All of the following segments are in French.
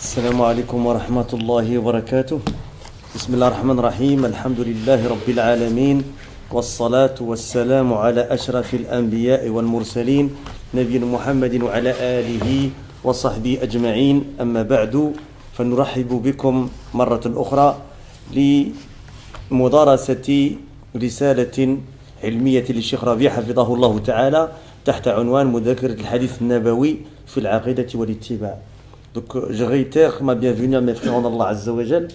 السلام عليكم ورحمة الله وبركاته. بسم الله الرحمن الرحيم. الحمد لله رب العالمين، والصلاة والسلام على أشرف الأنبياء والمرسلين نبينا محمد وعلى آله وصحبه أجمعين. أما بعد، فنرحب بكم مرة أخرى لمدارسة رسالة علمية للشيخ ربيع حفظه الله تعالى تحت عنوان مذاكرة الحديث النبوي في العقيدة والاتباع. Donc je réitère ma bienvenue à mes frères en Allah Azza wa Jal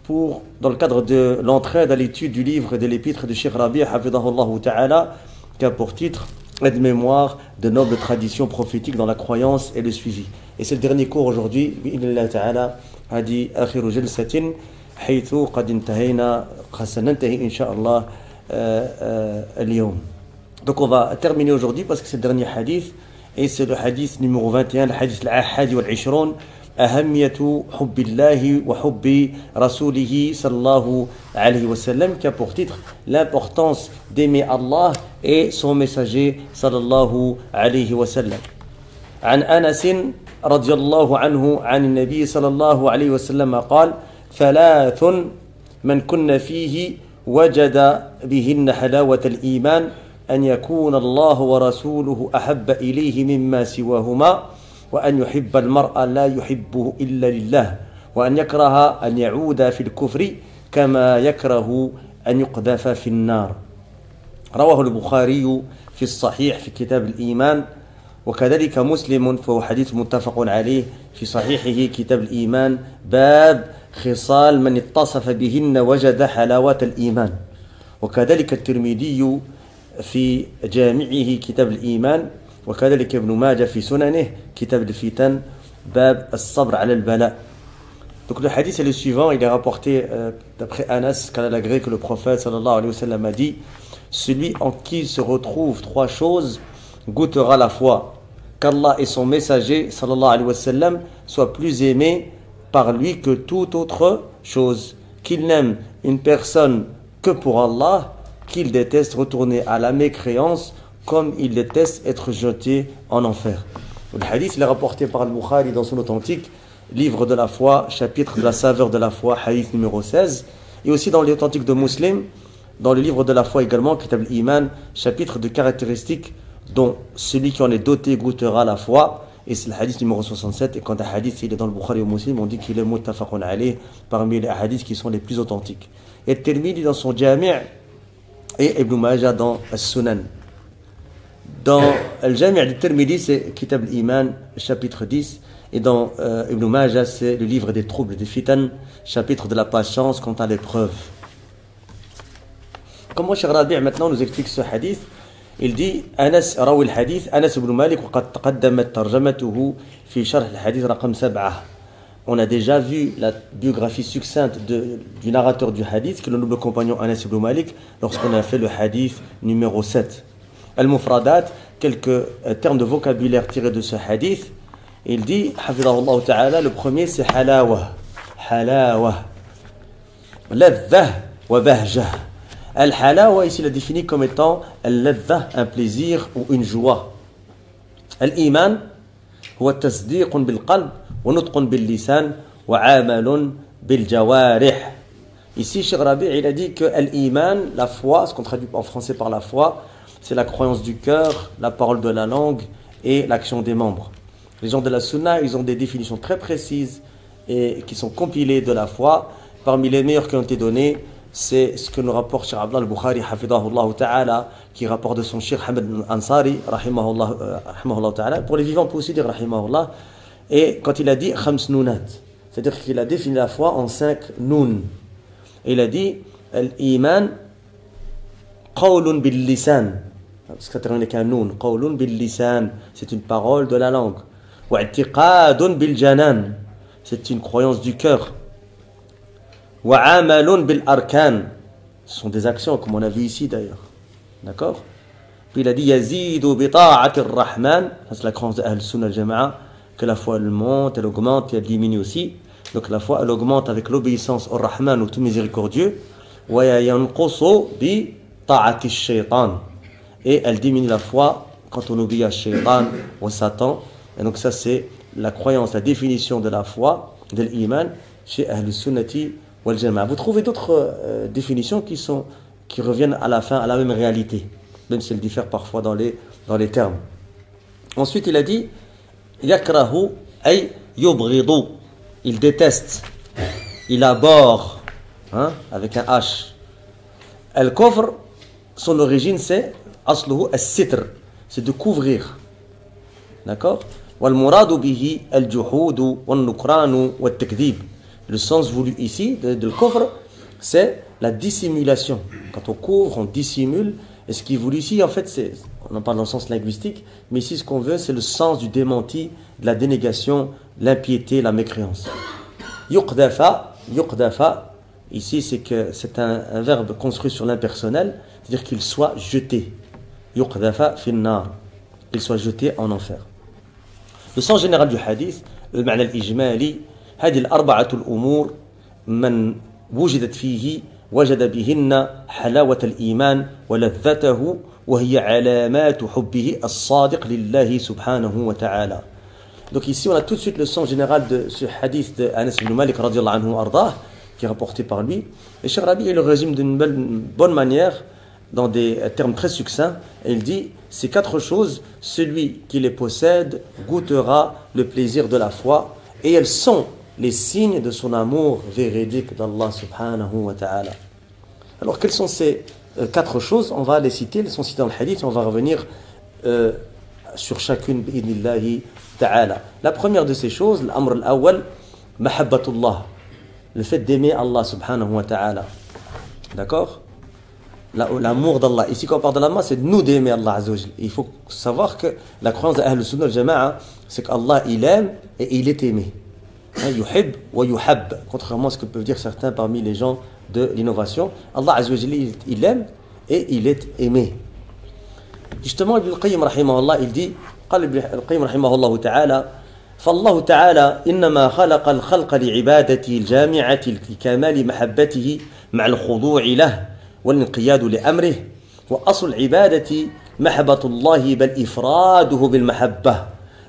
pour, dans le cadre de l'entrée à l'étude du livre de l'épître de Cheikh Rabi' Hafidahullah Ta'ala, qui a pour titre Aide-mémoire de nobles traditions prophétiques dans la croyance et le suivi. Et c'est le dernier cours aujourd'hui, bi'idhnillah ta'ala, hadi akhiru jalsatin, haythu qad intahayna, sanantahi inshallah al-yawm. Donc on va terminer aujourd'hui parce que c'est le dernier hadith. Et c'est le hadith numéro 21, le hadith al-ahadi wal-ishrun, ahamiyatu hubbillahi wa hubbi rasulihi sallallahu alayhi wa sallam, qui a pour titre l'importance d'aimer Allah et son messager sallallahu alayhi wa sallam. عن أنس رضي الله عنه عن النبي صلى الله عليه وسلم قال: ثلاث من كن فيه وجد بهن حلاوة الإيمان أن يكون الله ورسوله أحب إليه مما سواهما، وأن يحب المرء لا يحبه إلا لله، وأن يكره أن يعود في الكفر كما يكره أن يقذف في النار. رواه البخاري في الصحيح في كتاب الإيمان، وكذلك مسلم فهو حديث متفق عليه في صحيحه كتاب الإيمان باب خصال من اتصف بهن وجد حلاوة الإيمان. وكذلك الترمذي في جامعه كتاب الإيمان، وكذلك ابن ماجه في سننه كتاب الفتن باب الصبر على البلاء. Donc le hadith est le suivant, il est rapporté d'après Anas qu'Allah l'agré que le prophète sallallahu alayhi wa sallam a dit: celui en qui se retrouvent trois choses goûtera la foi, qu'Allah et son messager sallallahu alayhi wa sallam soient plus aimés par lui que toute autre chose, qu'il n'aime une personne que pour Allah, qu'il déteste retourner à la mécréance comme il déteste être jeté en enfer. Le hadith il est rapporté par Al-Bukhari dans son authentique livre de la foi, chapitre de la saveur de la foi, hadith numéro 16, et aussi dans l'authentique de Muslim, dans le livre de la foi également, Kitab al-Iman, chapitre de caractéristiques dont celui qui en est doté goûtera la foi, et c'est le hadith numéro 67. Et quand un hadith il est dans le Bukhari ou Muslim, on dit qu'il est muttafaqun alayh, parmi les hadiths qui sont les plus authentiques. Et Tirmidhi dans son Jami' et Ibn Majah dans As-Sunan. Dans Al-Jami' du Tirmidhi, c'est Kitab al-Iman, chapitre 10, et dans Ibn Majah, c'est le livre des troubles, des fitan, chapitre de la patience quant à l'épreuve. Comment Cheikh Rabi' maintenant nous explique ce hadith? Il dit: Anas rawi al-hadith, Anas ibn Malik, وقد تقدمت ترجمته في شرح الحديث رقم 7. On a déjà vu la biographie succincte du narrateur du hadith, qui est le noble compagnon Anas ibn Malik, lorsqu'on a fait le hadith numéro 7. Al-Mufradat, quelques termes de vocabulaire tirés de ce hadith. Il dit, Hafidahullah Ta'ala, le premier c'est halawa. Halawa. Ladha wa bahjah. Al-halawa, ici, il est défini comme étant al-ladha, un plaisir ou une joie. Al-iman, huwa tasdiqun bil-qalb, ونطق باللسان وعمل بالجوارح. Ici, Cheikh Rabi' il a dit que l'iman, la foi, ce qu'on traduit en français par la foi, c'est la croyance du cœur, la parole de la langue et l'action des membres. Les gens de la Sunna, ils ont des définitions très précises et qui sont compilées de la foi. Parmi les meilleures qui ont été données, c'est ce que nous rapporte Cheikh Abdullah al-Bukhari, hafidahullah ta'ala, qui rapporte de son Cheikh Hamad al-Ansari, rahimahullah ta'ala. Pour les vivants, on peut aussi dire rahimahullah. Et quand il a dit khams nounat, c'est-à-dire qu'il a défini la foi en 5 noun. Et il a dit l'iman qawlun bil lisan, parce que ça termine avec un noun. Qawlun bil lisan, c'est une parole de la langue. Wa i'tiqadun bil janan, c'est une croyance du cœur. Wa amalun bil arkan, ce sont des actions comme on a vu ici d'ailleurs. D'accord? Puis il a dit yazidu bi ta'ati ar-rahman, c'est la croyance de Ahl-Sunnah al-Jama'a, que la foi elle monte, elle augmente et elle diminue aussi. Donc la foi elle augmente avec l'obéissance au Rahman, au tout miséricordieux. Et elle diminue la foi quand on obéit à Shaytan ou Satan. Et donc ça c'est la croyance, la définition de la foi de l'iman chez Ahl al-Sunnati wal Jama'a. Vous trouvez d'autres définitions qui reviennent à la fin à la même réalité, même si elles diffèrent parfois dans les termes. Ensuite, il a dit yakrahu ay yubghidu, il déteste, il abhorre, hein, avec un H. Al-kufr, son origine c'est asluhu as-sitr, c'est de couvrir. D'accord? Wal-muradu bihi al-juhud wal-nukran wal-takdhib. Le sens voulu ici de kufr, c'est la dissimulation. Quand on couvre, on dissimule. Et ce qui est voulu ici, en fait, on en parle dans le sens linguistique, mais ici, ce qu'on veut, c'est le sens du démenti, de la dénégation, l'impiété, la mécréance. Yuqdafa, ici, c'est un verbe construit sur l'impersonnel, c'est-à-dire qu'il soit jeté. Yuqdafa finnar, qu'il soit jeté en enfer. Le sens général du hadith, le ma'na al-ijmali, هذه الأربعة الأمور من وجدت فيه وجد بهن حلاوة الإيمان ولذته وهي علامات حبه الصادق لله سبحانه وتعالى. Donc ici on a tout de suite le sens général de ce hadith de Anas ibn Malik radiyallahu anhu ardah, qui est rapporté par lui. Et Cheikh Rabi le résume d'une bonne manière dans des termes très succincts. Et il dit ces quatre choses, celui qui les possède goûtera le plaisir de la foi, et elles sont les signes de son amour véridique d'Allah subhanahu wa ta'ala. Alors quelles sont ces quatre choses? On va les citer, elles sont citées dans le hadith, et on va revenir sur chacune bi'idnillahi ta'ala. La première de ces choses, l'amr al-awwal, mahabbatullah, le fait d'aimer Allah subhanahu wa ta'ala. D'accord? L'amour d'Allah. Ici quand on parle de l'amour, c'est de nous d'aimer Allah azza wa jalla. Il faut savoir que la croyance d'Ahl Sunnah al-Jama'a, c'est qu'Allah il aime et il est aimé. Yuhib wa yuhab, contrairement à ce que peuvent dire certains parmi les gens de l'innovation. Allah azza wa jalla, il aime et il est aimé. Justement, Ibn al-Qayyim rahimahullah, il dit, قال ابن القيم رحمه الله تعالى فالله تعالى إنما خلق الخلق لعبادته الجامعة لكمال محبته مع الخضوع له والانقياد لأمره وأصل العبادة محبة الله بل إفراده بالمحبة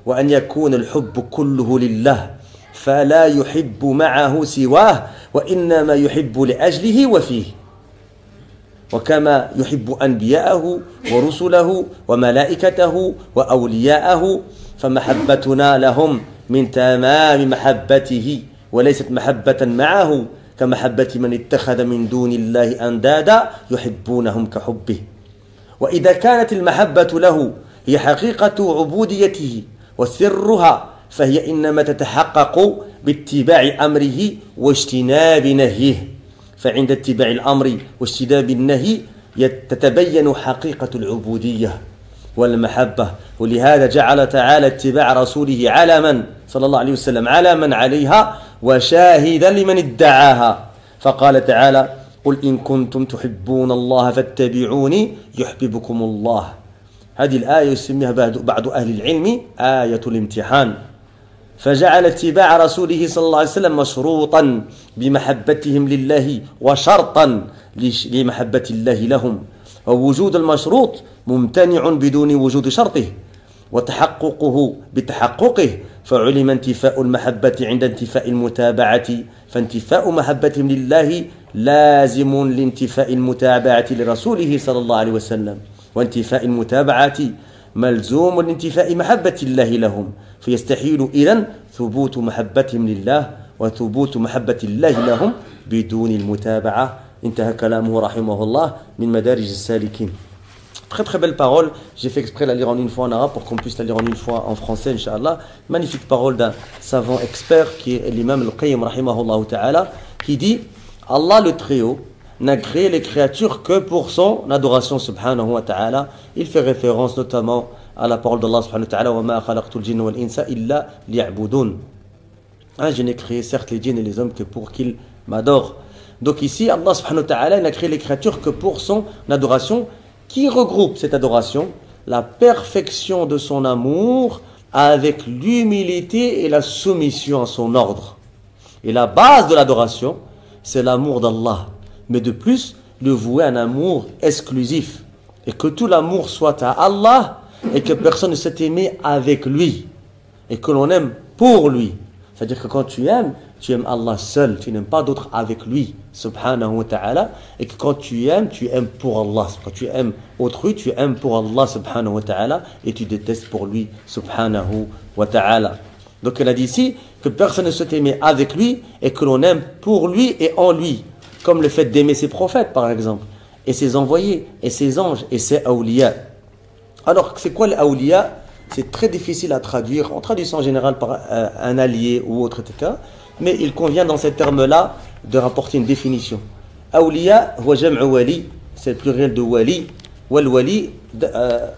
وأن يكون الحب كله لله فلا يحب معه سواه وإنما يحب لأجله وفيه وكما يحب أنبياءه ورسله وملائكته وأولياءه فمحبتنا لهم من تمام محبته وليست محبة معه كمحبة من اتخذ من دون الله أندادا يحبونهم كحبه وإذا كانت المحبة له هي حقيقة عبوديته وسرها فهي إنما تتحقق باتباع أمره واجتناب نهيه فعند اتباع الأمر واجتناب النهي تتبين حقيقة العبودية والمحبة ولهذا جعل تعالى اتباع رسوله علما صلى الله عليه وسلم علما عليها وشاهدا لمن ادعاها فقال تعالى قل إن كنتم تحبون الله فاتبعوني يحببكم الله. هذه الآية يسميها بعض أهل العلم آية الامتحان فجعل اتباع رسوله صلى الله عليه وسلم مشروطا بمحبتهم لله وشرطا لمحبة الله لهم ووجود المشروط ممتنع بدون وجود شرطه وتحققه بتحققه فعلم انتفاء المحبة عند انتفاء المتابعة فانتفاء محبتهم لله لازم لانتفاء المتابعة لرسوله صلى الله عليه وسلم وانتفاء المتابعة ملزوم لانتفاء محبة الله لهم فيستحيل إذن ثبوت محبتهم لله وثبوت محبة الله لهم بدون المتابعة. انتهى كلامه رحمه الله من مدارج السالكين. Très très belle parole, j'ai fait exprès de la lire en une fois en arabe pour qu'on puisse la lire en une fois en français, Inch'Allah. Magnifique parole d'un savant expert qui est l'imam al-Qayyim rahimahullah ta'ala, qui dit Allah le Très-Haut n'a créé les créatures que pour son adoration subhanahu wa ta'ala. Il fait référence notamment à la parole d'Allah subhanahu wa ta'ala wa ma khalaqtul jinna wal insa illa liya'budun. Je n'ai créé certes les djinns et les hommes que pour qu'ils m'adorent. Donc ici Allah subhanahu wa ta'ala n'a créé les créatures que pour son adoration, qui regroupe cette adoration, la perfection de son amour avec l'humilité et la soumission à son ordre. Et la base de l'adoration, c'est l'amour d'Allah. Mais de plus, le vouer un amour exclusif. Et que tout l'amour soit à Allah et que personne ne s'est aimé avec lui. Et que l'on aime pour lui. C'est-à-dire que quand tu aimes Allah seul, tu n'aimes pas d'autre avec lui, subhanahu wa ta'ala, et que quand tu aimes pour Allah. Quand tu aimes autrui, tu aimes pour Allah, subhanahu wa ta'ala, et tu détestes pour lui, subhanahu wa ta'ala. Donc elle a dit ici que personne ne souhaite aimer avec lui, et que l'on aime pour lui et en lui, comme le fait d'aimer ses prophètes, par exemple, et ses envoyés, et ses anges, et ses awliya. Alors, c'est quoi les awliya? C'est très difficile à traduire, en traduisant en général par un allié ou autre, etc. Mais il convient dans ces termes-là de rapporter une définition. Awliya, huwa jam'u wali, c'est le pluriel de wali. Wal wali,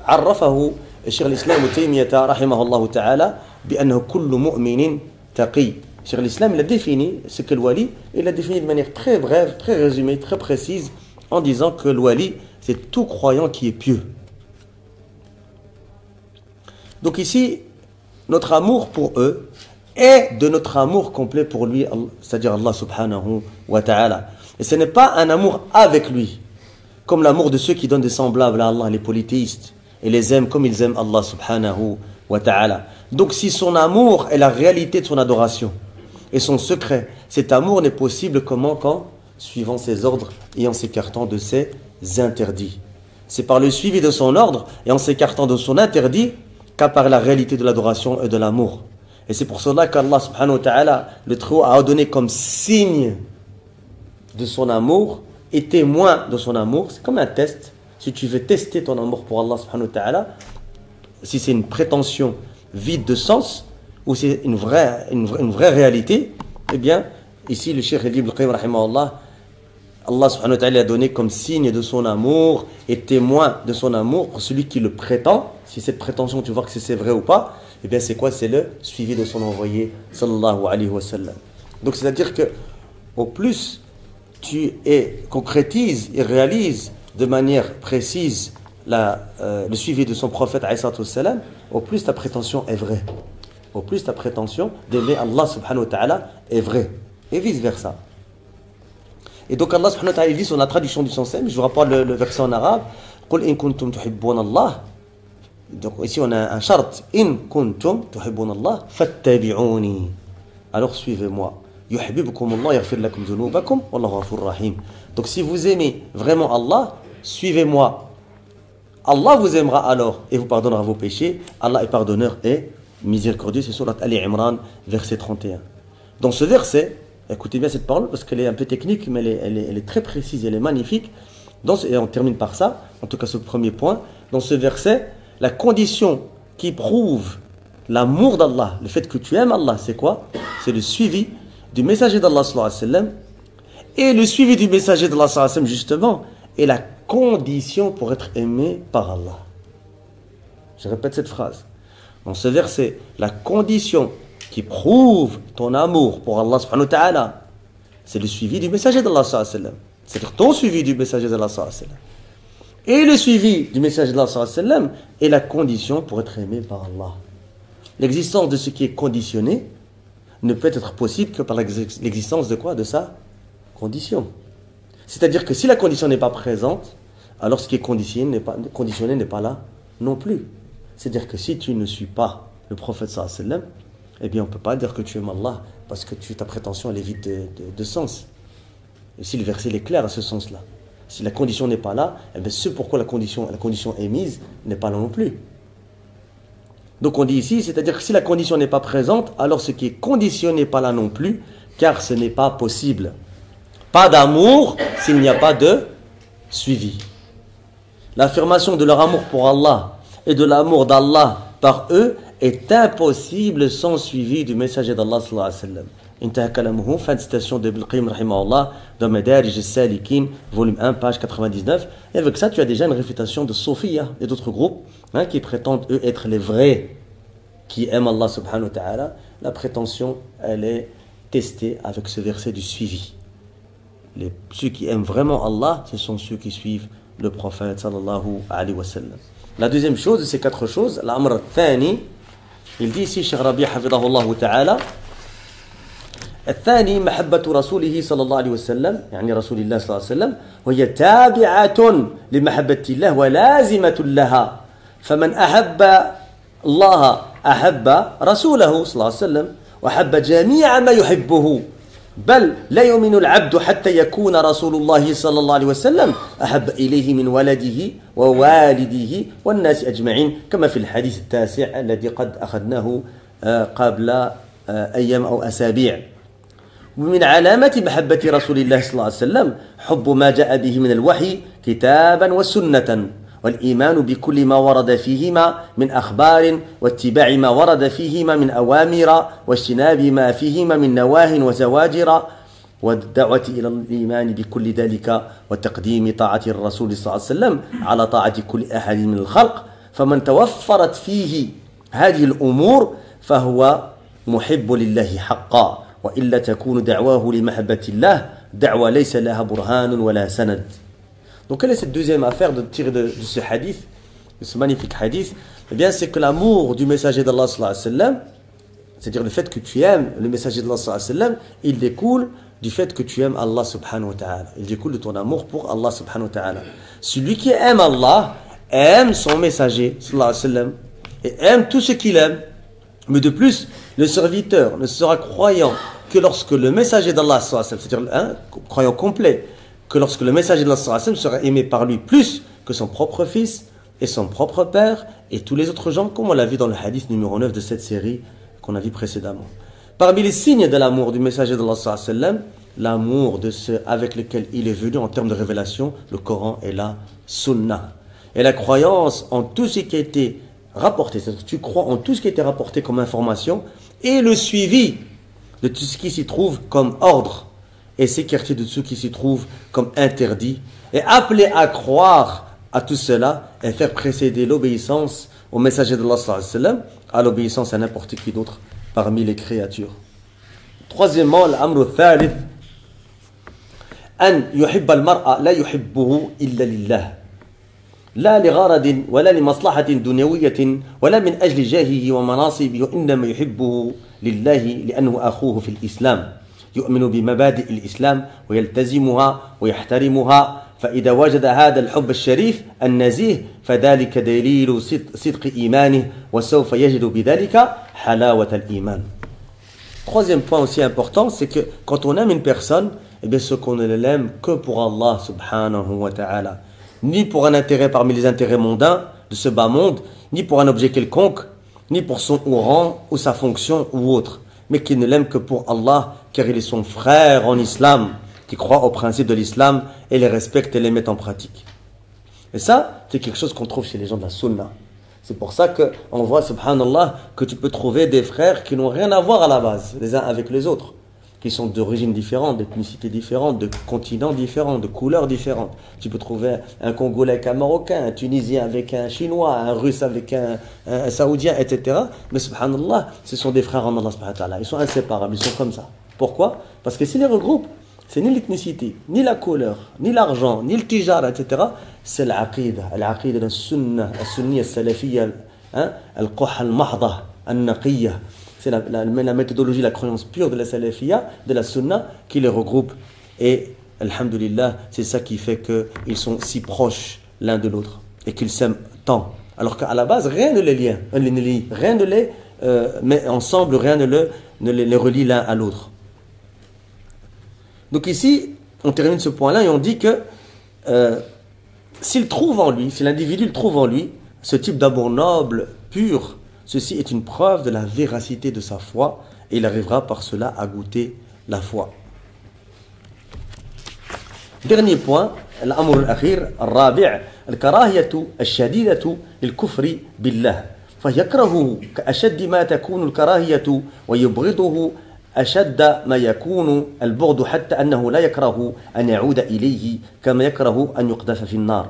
عرفه الشيخ الإسلام ابن تيمية رحمه الله تعالى بأنه كل مؤمن تقي. Cheikh l'Islam, il a défini ce que le wali, il l'a défini de manière très brève, très résumée, très précise, en disant que le wali, c'est tout croyant qui est pieux. Donc ici, notre amour pour eux est de notre amour complet pour lui, c'est-à-dire Allah subhanahu wa ta'ala. Et ce n'est pas un amour avec lui, comme l'amour de ceux qui donnent des semblables à Allah, les polythéistes, et les aiment comme ils aiment Allah subhanahu wa ta'ala. Donc si son amour est la réalité de son adoration, et son secret, cet amour n'est possible comment quand suivant ses ordres et en s'écartant de ses interdits. C'est par le suivi de son ordre et en s'écartant de son interdit qu'à par la réalité de l'adoration et de l'amour. Et c'est pour cela qu'Allah subhanahu wa ta'ala, le Très-Haut, a donné comme signe de son amour et témoin de son amour. C'est comme un test. Si tu veux tester ton amour pour Allah subhanahu wa ta'ala, si c'est une prétention vide de sens ou c'est une vraie réalité, eh bien, ici le Cheikh Ibn Qayyim rahimahullah, Allah subhanahu wa ta'ala a donné comme signe de son amour et témoin de son amour pour celui qui le prétend. Si cette prétention, tu vois que c'est vrai ou pas, eh bien c'est quoi? C'est le suivi de son envoyé sallallahu alayhi wa sallam. Donc c'est-à-dire que au plus tu concrétises et réalises de manière précise le suivi de son prophète alayhi wa sallam, au plus ta prétention est vraie. Au plus ta prétention d'aimer Allah subhanahu wa ta'ala est vraie. Et vice versa. Et donc Allah subhanahu wa ta'ala dit sur la traduction du sens même, je vous rapporte le verset en arabe, قُلْ إِن كُنْتُمْ تُحِبُّونَ اللَّهِ. Donc ici on a un charte, إِن كُنْتُمْ تُحِبُّونَ اللَّهِ فَاتَّبِعُونِي. Alors suivez-moi. يُحْبِبْكُمُ اللَّهِ يَغْفِرْ لَكُمْ ذُنُوبَكُمْ وَاللَّهُ غَفُورٌ رَحِيمٌ. Donc si vous aimez vraiment Allah, suivez-moi. Allah vous aimera alors et vous pardonnera vos péchés. Allah est pardonneur et miséricordieux. C'est surat Ali Imran, verset 31. Dans ce verset, écoutez bien cette parole parce qu'elle est un peu technique, mais elle est très précise, elle est magnifique. Et on termine par ça, en tout cas ce premier point. Dans ce verset, la condition qui prouve l'amour d'Allah, le fait que tu aimes Allah, c'est quoi? C'est le suivi du messager d'Allah sallallahu alayhi wa sallam. Et le suivi du messager d'Allah sallallahu alayhi wa sallam, justement, est la condition pour être aimé par Allah. Je répète cette phrase. Dans ce verset, la condition qui prouve ton amour pour Allah subhanahu wa ta'ala, c'est le suivi du messager d'Allah sallallahu alayhi wa sallam. C'est-à-dire ton suivi du messager d'Allah sallallahu alayhi wa sallam. Et le suivi du messager d'Allah sallallahu alayhi wa sallam est la condition pour être aimé par Allah. L'existence de ce qui est conditionné ne peut être possible que par l'existence de quoi? De sa condition. C'est-à-dire que si la condition n'est pas présente, alors ce qui est conditionné n'est pas là non plus. C'est-à-dire que si tu ne suis pas le prophète sallallahu alayhi wa sallam, eh bien on ne peut pas dire que tu aimes Allah parce que ta prétention elle est vide de sens. Et si le verset est clair à ce sens-là, si la condition n'est pas là, eh bien ce pourquoi la condition est mise n'est pas là non plus. Donc on dit ici, c'est-à-dire que si la condition n'est pas présente, alors ce qui est conditionné n'est pas là non plus, car ce n'est pas possible. Pas d'amour s'il n'y a pas de suivi. L'affirmation de leur amour pour Allah et de l'amour d'Allah par eux est impossible sans suivi du messager d'Allah sallallahu alayhi wa sallam. Intaha kalamuhu, fin de citation de Ibn Qayyim rahimahullah dans Madarij al-Salikin, volume 1, page 99. Et avec ça, tu as déjà une réfutation de Sophia et d'autres groupes qui prétendent, eux, être les vrais qui aiment Allah subhanahu wa ta'ala. La prétention, elle est testée avec ce verset du suivi. Ceux qui aiment vraiment Allah, ce sont ceux qui suivent le prophète sallallahu alayhi wa sallam. La deuxième chose de ces quatre choses, l'amr al-thani, il dit ici, Cheikh Rabi' hafidahullah ta'ala, الثاني محبة رسوله صلى الله عليه وسلم يعني رسول الله صلى الله عليه وسلم وهي تابعة لمحبة الله ولازمة لها فمن أحب الله أحب رسوله صلى الله عليه وسلم وأحب جميع ما يحبه بل لا يؤمن العبد حتى يكون رسول الله صلى الله عليه وسلم أحب إليه من ولده ووالده والناس أجمعين كما في الحديث التاسع الذي قد أخذناه قبل أيام أو أسابيع. ومن علامة محبة رسول الله صلى الله عليه وسلم حب ما جاء به من الوحي كتابا وسنة والإيمان بكل ما ورد فيهما من أخبار واتباع ما ورد فيهما من أوامر واجتناب ما فيهما من نواه وزواجر والدعوة إلى الإيمان بكل ذلك وتقديم طاعة الرسول صلى الله عليه وسلم على طاعة كل أحد من الخلق. فمن توفرت فيه هذه الأمور فهو محب لله حقا وإلا تكون دعواه لمحبة الله دعوة ليس لها برهان ولا سند. Donc quelle est cette deuxième affaire de tirer de ce hadith, de ce magnifique hadith? Eh bien c'est que l'amour du messager d'Allah sallallahu alayhi wa sallam, c'est-à-dire le fait que tu aimes le messager d'Allah sallallahu alayhi wa sallam, il découle du fait que tu aimes Allah subhanahu wa ta'ala. Il découle de ton amour pour Allah subhanahu wa ta'ala. Celui qui aime Allah aime son messager sallallahu alayhi wa sallam et aime tout ce qu'il aime. Mais de plus, le serviteur ne sera croyant que lorsque le messager d'Allah sallallahu alayhi wa sallam, c'est-à-dire croyant complet, que lorsque le messager d'Allah sallallahu alayhi wa sallam sera aimé par lui plus que son propre fils et son propre père et tous les autres gens, comme on l'a vu dans le hadith numéro 9 de cette série qu'on a vu précédemment. Parmi les signes de l'amour du messager d'Allah sallallahu alayhi wa sallam, l'amour de ceux avec lesquels il est venu en termes de révélation, le Coran et la Sunna. Et la croyance en tout ce qui a été rapporté, c'est-à-dire que tu crois en tout ce qui a été rapporté comme information et le suivi de tout ce qui s'y trouve comme ordre et s'écarter de ce qui s'y trouve comme interdit et appeler à croire à tout cela et faire précéder l'obéissance au messager d'Allah sallallahu alayhi wa sallam à l'obéissance à n'importe qui d'autre parmi les créatures. Troisièmement, l'amr al-thalith أن يحب المرء لا يحبه إلا لله لا لغرض ولا لمصلحة دنيوية ولا من أجل جاهه ومناصبه وإنما يحبه لله لأنه أخوه في الإسلام يؤمن بمبادئ الإسلام ويلتزمها ويحترمها فإذا وجد هذا الحب الشريف النزيه فذلك دليل صدق إيمانه وسوف يجد بذلك حلاوة الإيمان. Troisième point aussi important, c'est que quand on aime une personne, eh bien ce qu'on ne l'aime que pour Allah subhanahu wa ta'ala, ni pour un intérêt parmi les intérêts mondains de ce bas monde, ni pour un objet quelconque, ni pour son rang ou sa fonction ou autre, mais qu'il ne l'aime que pour Allah, car il est son frère en islam, qui croit aux principes de l'islam et les respecte et les met en pratique. Et ça, c'est quelque chose qu'on trouve chez les gens de la sunna. C'est pour ça qu'on voit, subhanallah, que tu peux trouver des frères qui n'ont rien à voir à la base, les uns avec les autres, qui sont d'origines différentes, d'ethnicités différentes, de continents différents, de couleurs différentes. Tu peux trouver un Congolais avec un Marocain, un Tunisien avec un Chinois, un Russe avec un Saoudien, etc. Mais subhanallah, ce sont des frères en Allah subhanahu wa ta'ala. Ils sont inséparables, ils sont comme ça. Pourquoi? Parce que s'ils les regroupent, c'est ni l'ethnicité, ni la couleur, ni l'argent, ni le tijara, etc. C'est l'aqida de sunna, la sunniya, salafiyya, al-quha al-mahda, al-naqiyya. C'est la méthodologie, la croyance pure de la salafiyya, de la sunna, qui les regroupe. Et, alhamdulillah, c'est ça qui fait qu'ils sont si proches l'un de l'autre et qu'ils s'aiment tant. Alors qu'à la base, rien ne les lie, rien ne les met ensemble, rien ne les relie l'un à l'autre. Donc ici, on termine ce point-là et on dit que s'il trouve en lui, si l'individu trouve en lui ce type d'amour noble, pur, ceci est une preuve de la véracité de sa foi et il arrivera par cela à goûter la foi. Dernier point, l'amr al-akhir, al-rabi', al-karahiyatu al-shadidatu lil-kufri billah. فيكرهه كأشد ما تكون الكراهية ويبغضه أشد ما يكون البغض حتى أنه لا يكره أن يعود إليه كما يكره أن يقذف في النار.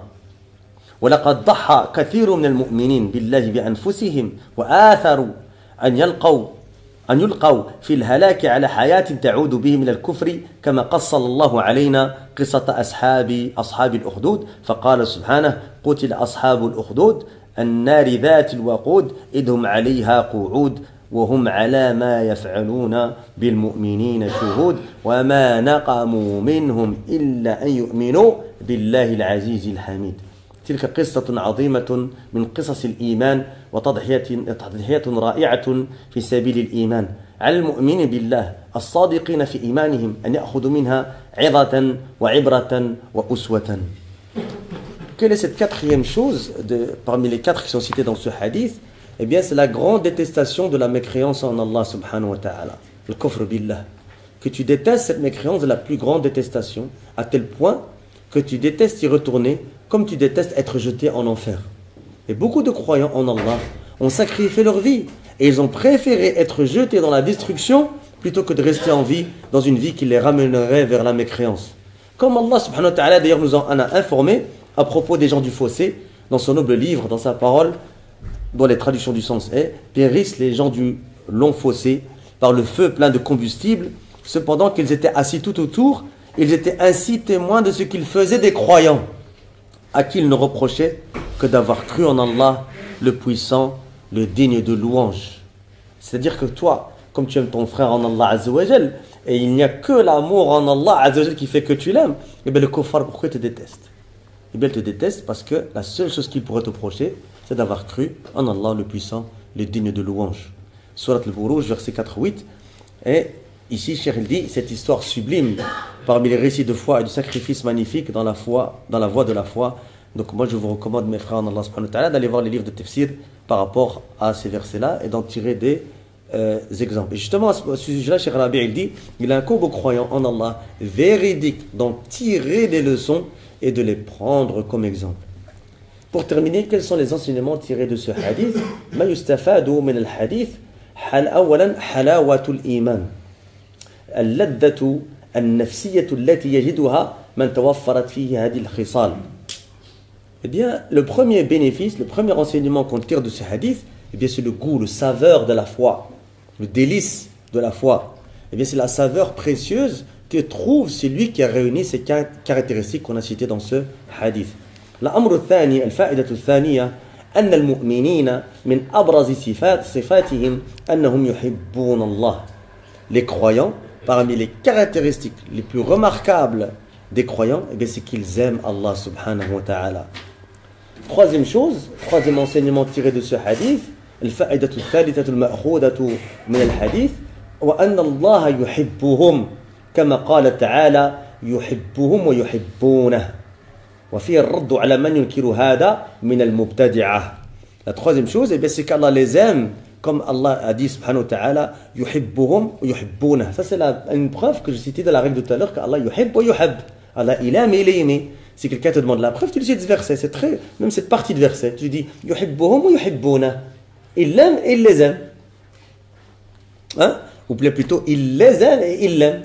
ولقد ضحى كثير من المؤمنين بالله بأنفسهم وآثروا أن يلقوا في الهلاك على حياة تعود بهم إلى الكفر كما قص الله علينا قصة أصحاب الأخدود فقال سبحانه قتل أصحاب الأخدود النار ذات الوقود إذ هم عليها قعود وهم على ما يفعلون بالمؤمنين شهود وما نقموا منهم إلا أن يؤمنوا بالله العزيز الحميد. تلك قصة عظيمة من قصص الإيمان وتضحية رائعة في سبيل الإيمان. على المؤمن بالله الصادقين في إيمانهم أن يأخذوا منها عظة وعبرة وأسوة. Quelle est cette quatrième chose parmi les quatre qui sont cités dans ce hadith? Eh bien, c'est la grande détestation de la mécréance en Allah subhanahu wa ta'ala. Le kufr billah. Que tu détestes cette mécréance de la plus grande détestation, à tel point que tu détestes y retourner comme tu détestes être jeté en enfer. Et beaucoup de croyants en Allah ont sacrifié leur vie et ils ont préféré être jetés dans la destruction plutôt que de rester en vie dans une vie qui les ramènerait vers la mécréance. Comme Allah subhanahu wa ta'ala d'ailleurs nous en a informé à propos des gens du fossé dans son noble livre, dans sa parole, dont les traductions du sens est « Périssent les gens du long fossé par le feu plein de combustible, cependant qu'ils étaient assis tout autour, ils étaient ainsi témoins de ce qu'ils faisaient des croyants, à qui ils ne reprochaient que d'avoir cru en Allah, le puissant, le digne de louange. » C'est-à-dire que toi, comme tu aimes ton frère en Allah Azza wa Jal, et il n'y a que l'amour en Allah Azza wa Jal qui fait que tu l'aimes, et bien le kuffar, pourquoi il te déteste? Eh bien il te déteste parce que la seule chose qu'il pourrait te reprocher, c'est d'avoir cru en Allah le puissant, le digne de louange. Surat al-Buruj, verset 4-8. Et ici, Cheikh dit, cette histoire sublime, parmi les récits de foi et du sacrifice magnifique dans la foi, dans la voie de la foi. Donc moi, je vous recommande, mes frères en Allah subhanahu wa ta'ala, d'aller voir les livres de tafsir par rapport à ces versets-là et d'en tirer des exemples. Et justement, à ce sujet-là, Cheikh Rabi, il dit, il incombe aux croyants en Allah véridique d'en tirer des leçons et de les prendre comme exemple. Pour terminer, quels sont les enseignements tirés de ce hadith? ما يستفاد من الحديث أولا حلاوة الإيمان اللذة النفسية التي يجدها من توفرت فيه هذه الخصال. Eh bien, le premier bénéfice, le premier enseignement qu'on tire de ce hadith, eh bien, c'est le goût, le saveur de la foi, le délice de la foi. Eh bien, c'est la saveur précieuse que trouve celui qui a réuni ces caractéristiques qu'on a citées dans ce hadith. الأمر الثاني الفائدة الثانية أن المؤمنين من أبرز صفاتهم أنهم يحبون الله. Les croyants, parmi les caractéristiques les plus remarquables des croyants, eh bien, c'est qu'ils aiment Allah subhanahu wa ta'ala. Troisième chose, troisième enseignement tiré de ce hadith, الفائدة الثالثة المأخوذة من الحديث وأن الله يحبهم كما قال تعالى يحبهم ويحبونه. وفيه الرد على من ينكر هذا من المبتدعة. La troisième chose, eh bien, c'est qu'Allah les aime, comme Allah a dit subhanahu wa ta'ala, yuhibbuhum wa yuhibbuna. Ça, c'est une preuve que je citais dans la règle de tout à l'heure, qu'Allah yuhibb wa yuhibb. Allah, il aime et il est aimé. Si quelqu'un te demande la preuve, tu lui cites ce verset. C'est très, même cette partie de verset. Tu dis, yuhibbuhum wa yuhibbuna. Il l'aime et il les aime. Hein? Ou plutôt, il les aime et il l'aime.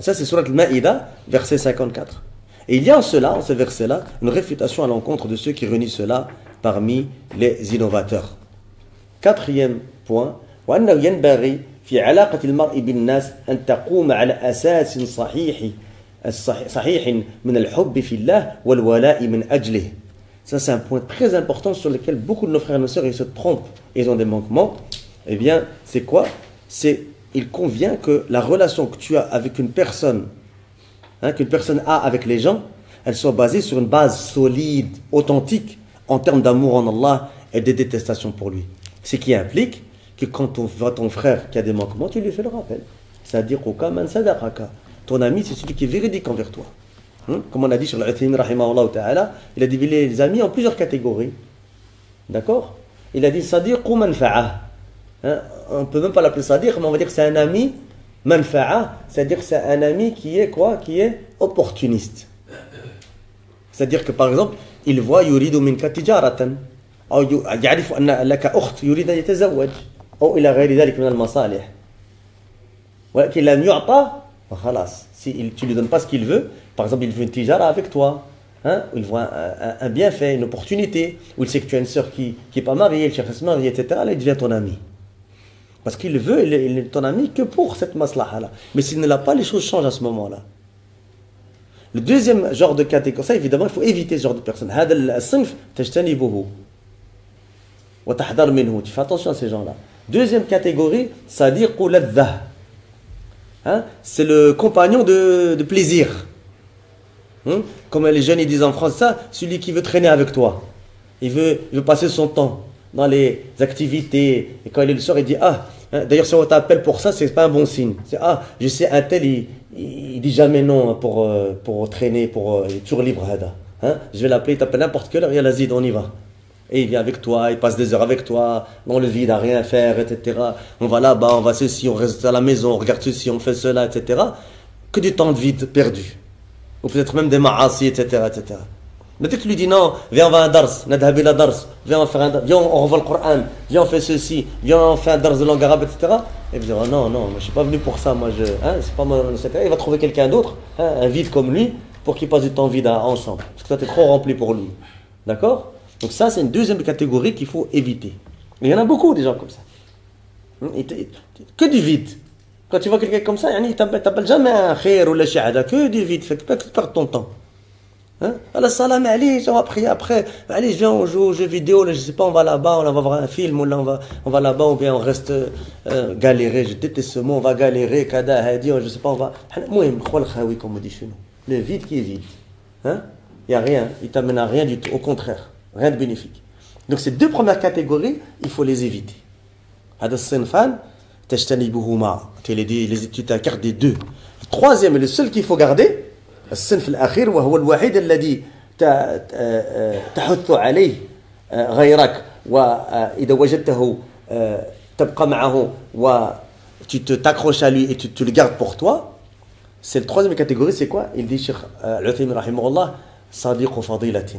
Ça, c'est Surat al-Ma'ida, verset 54. Et il y a en cela, en ce verset-là, une réfutation à l'encontre de ceux qui renient cela parmi les innovateurs. Quatrième point, وأنه ينبغي في علاقة المرء بالناس أن تقوم على أساس صحيح من الحب في الله والولاء من أجله. Ça, c'est un point très important sur lequel beaucoup de nos frères et nos sœurs ils se trompent et ils ont des manquements. Eh bien, c'est quoi? C'est il convient que la relation que tu as avec une personne, qu'une personne a avec les gens, elle soit basée sur une base solide, authentique, en termes d'amour en Allah et de détestation pour lui. Ce qui implique que quand on voit ton frère qui a des manquements, tu lui fais le rappel. C'est-à-dire, ton ami, c'est celui qui est véridique envers toi. Comme on a dit sur l'Uthaymin, rahimahullah ta'ala, il a divisé les amis en plusieurs catégories. D'accord? Il a dit sadiq ou manfa'a. On ne peut même pas l'appeler sadiq, mais on va dire que c'est un ami manfa'a, c'est-à-dire que c'est un ami qui est quoi? Qui est opportuniste. C'est-à-dire que par exemple, il voit yuridu minka tijaratan, ou يعرف أن لك أخت يريد أن يتزوج أو إلى غير ذلك من المصالح. ولكن لم يعطى فخلاص. Si tu lui donnes pas ce qu'il veut, par exemple, il veut une tijara avec toi, il voit un bienfait, une opportunité, ou il sait que tu as une sœur qui n'est pas mariée, il cherche à se marier, etc. Là, il devient ton ami. Parce qu'il veut, il est ton ami que pour cette maslaha-là. Mais s'il ne l'a pas, les choses changent à ce moment-là. Le deuxième genre de catégorie, ça évidemment, il faut éviter ce genre de personnes. هذا الصنف تجتنبه وتحذر منه. Tu fais attention à ces gens-là. Deuxième catégorie, صديق لذة. C'est le compagnon de plaisir. Comme les jeunes ils disent en France, ça, celui qui veut traîner avec toi. Il veut passer son temps dans les activités. Et quand il est le soir, il dit, D'ailleurs, si on t'appelle pour ça, c'est pas un bon signe. Ah, je sais, un tel, il dit jamais non pour traîner, il est toujours libre, Hada. Hein? Je vais l'appeler, il t'appelle n'importe quelle heure, il y a l'Azid, on y va. Et il vient avec toi, il passe des heures avec toi, dans le vide, à rien faire, etc. On va là-bas, on va ceci, on reste à la maison, on regarde ceci, on fait cela, etc. Que du temps de vide perdu. Ou peut-être même des ma'asi, etc., etc. Mais dès que tu lui dis non, viens on va à un dars, nadhabi la dars, viens on faire un dars, viens on revoit le Coran, viens on fait ceci, viens on fait un dars de langue arabe, etc. Et il va dire non, moi, je suis pas venu pour ça, moi c'est pas moi, etc. Il va trouver quelqu'un d'autre, un vide comme lui, pour qu'il passe du temps vide ensemble. Parce que toi tu es trop rempli pour lui. D'accord? Donc ça c'est une deuxième catégorie qu'il faut éviter. Et il y en a beaucoup des gens comme ça. Que du vide. Quand tu vois quelqu'un comme ça, il t'appelle jamais un khair ou la shahada, que du vide, fait que tu perds ton temps. Allah salam, allez, on va prier après. Allez, viens, on joue aux jeux vidéo, là, je sais pas, on va là-bas, on va voir un film, ou là, on va là-bas, ou bien on reste galérer. Je déteste ce mot, on va galérer, kada, hadi, je sais pas, on va. Comme on dit chez nous. Le vide qui est vide. Il n'y a rien, il t'amène à rien du tout, au contraire, rien de bénéfique. Donc ces deux premières catégories, il faut les éviter. Hada sinfan, tajtanibuhuma. Tu t'accartes des deux. Le troisième et le seul qu'il faut garder, الصنف الأخير وهو الوحيد الذي تحث عليه غيرك وإذا وجدته تبقى معه tu t'accroches à lui et tu le gardes pour toi. C'est le troisième catégorie, c'est quoi? Il dit Cheikh Al-Uthaymin rahimahullah, sadiq fadilatin,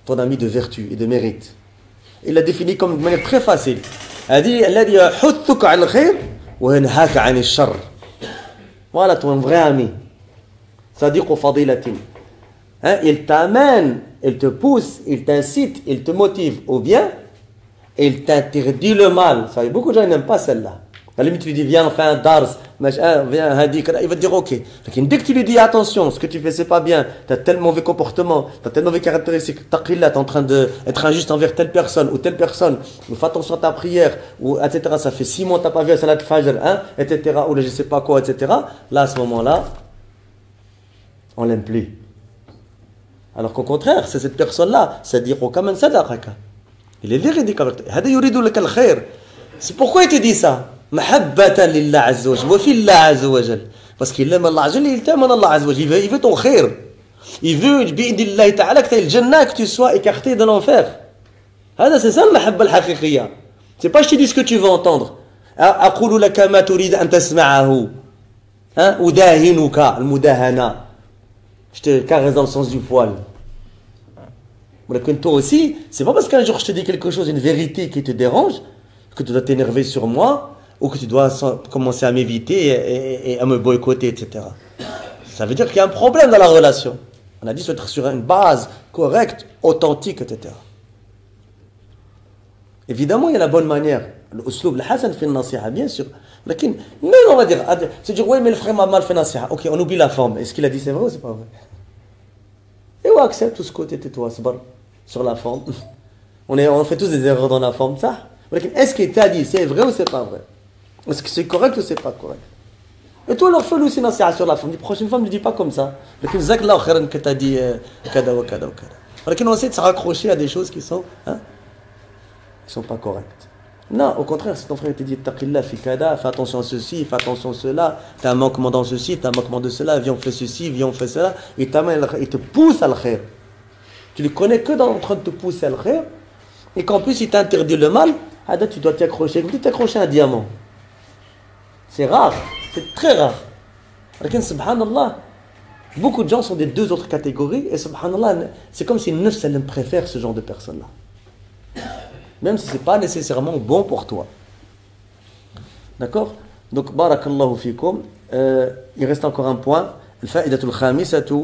ton ami de vertu et de mérite. Il l'a défini comme de manière très facile. Il dit الذي يحثك على الخير وينهاك عن الشر. Voilà ton vrai ami. Sadiq fadilatin. Il t'amène, il te pousse, il t'incite, il te motive au bien, et il t'interdit le mal. Ça, beaucoup de gens n'aiment pas celle-là. À la limite, tu lui dis, viens, on fait un dars, viens, hadi, il va te dire, ok. Dès que tu lui dis, attention, ce que tu fais, c'est pas bien, tu as tel mauvais comportement, tu as telle mauvaise caractéristique, taqillah, tu es en train d'être injuste envers telle personne, ou fais attention à ta prière, ou etc. Ça fait 6 mois que tu n'as pas vu la salat fajr, etc. Ou je sais pas quoi, etc. Là, à ce moment-là, on l'aime plus. Alors qu'au contraire, c'est cette personne-là, c'est-à-dire il est véridique avec toi. C'est pourquoi il te dit ça? Mahabbatan lillah azza wa jalla wa fillah azza wa jalla. Parce qu'il aime Allah azza wa jalla, il t'aime Allah azza wa jalla, il veut ton khair. Il veut bi'idillah ta'ala que tu aies le jannah, que tu sois écarté de l'enfer. C'est ça le mahabba al-haqiqiyya. C'est pas je te dis ce que tu veux entendre. أقول لك ما تريد أن تسمعه. أداهنك المداهنة. Je te caresse dans le sens du poil. Mais toi aussi, c'est pas parce qu'un jour je te dis quelque chose, une vérité qui te dérange, que tu dois t'énerver sur moi, ou que tu dois commencer à m'éviter et à me boycotter, etc. Ça veut dire qu'il y a un problème dans la relation. On a dit être sur une base correcte, authentique, etc. Évidemment, il y a la bonne manière. L'usloub, le hasan fait nasiha, bien sûr. Mais on va dire, c'est dire, oui, mais le frère m'a mal fait nasiha. Ok, on oublie la forme. Est-ce qu'il a dit c'est vrai ou c'est pas vrai? Et on accepte tout ce côté tais-toi, sur la forme. On fait tous des erreurs dans la forme, ça. Est-ce qu'il t'a dit c'est vrai ou c'est pas vrai? Est-ce que c'est correct ou c'est pas correct? Et toi, leur fais-le aussi nasiha sur la forme. La prochaine fois, ne le dis pas comme ça. Mais zak la khairan que t'as dit kada wa kada wa kada. On essaie de se raccrocher à des choses qui sont pas correctes. Non, au contraire, si ton frère te dit taqillah fi kada, fais attention à ceci, fais attention à cela, tu as un manquement dans ceci, tu as un manquement de cela, viens on fait ceci, viens on fait cela, et il te pousse à le khair. Tu ne le connais que en train de te pousser à le khair, et qu'en plus il t'interdit le mal, tu dois t'accrocher, comme tu t'accroches à un diamant. C'est rare, c'est très rare. Subhanallah, beaucoup de gens sont des deux autres catégories, et subhanallah, c'est comme si neuf sallam préfère ce genre de personnes-là. Même si ce n'est pas nécessairement bon pour toi. D'accord? Donc, barakallahu fikum. Il reste encore un point. Al-fa'idatul khamisatu.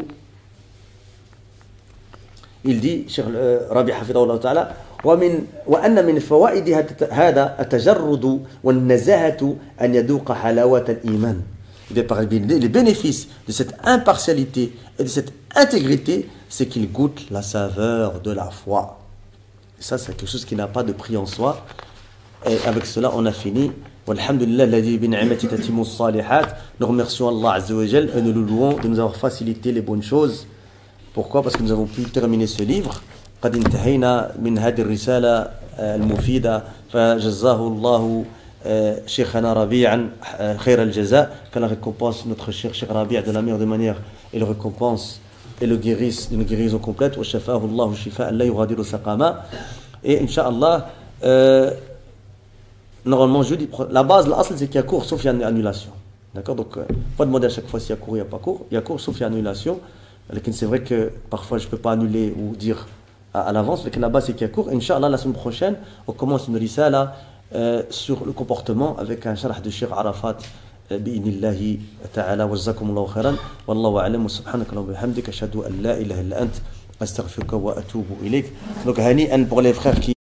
Il dit, Cheikh Rabi hafidahullah ta'ala, وأن من فوائد هذا التجرد والنزاهة أن يذوق حلاوة الإيمان. Les bénéfices de cette impartialité et de cette intégrité, c'est qu'il goûte la saveur de la foi. Ça, c'est quelque chose qui n'a pas de prix en soi. Et avec cela, on a fini. Walhamdulillah, alladhi bi ni'mati tatimmu s-salihat. Nous remercions Allah Azza wa Jal et nous le louons de nous avoir facilité les bonnes choses. Pourquoi? Parce que nous avons pu terminer ce livre. قد انتهينا من هذه الرسالة المفيدة فجزاه الله Cheikhana Rabi'an Khair al-Jaza, qu'elle récompense notre Cheikh Rabi' de la meilleure des manières, et le récompense et le guérisse d'une guérison complète. Wa shafahu Allahu shifa'an la yughadiru saqama. Et Inch'Allah, normalement jeudi, la base, l'asl, c'est qu'il y a cours sauf il y a une annulation. D'accord? Donc, pas demander à chaque fois s'il y a cours ou il n'y a pas cours. Il y a cours sauf il y a annulation. C'est vrai que parfois je ne peux pas annuler ou dire à l'avance, mais la base c'est qu'il y a cours. Inch'Allah, la semaine prochaine, on commence une risala sur le comportement avec un sharh de Cheikh Arafat bi'inillahi ta'ala wa jazakumullahu khairan wallahu a'lam wa subhanaka wa bihamdika ashhadu an la ilaha illa ant astaghfiruka wa atubu ilayk. Donc hani'an pour les frères qui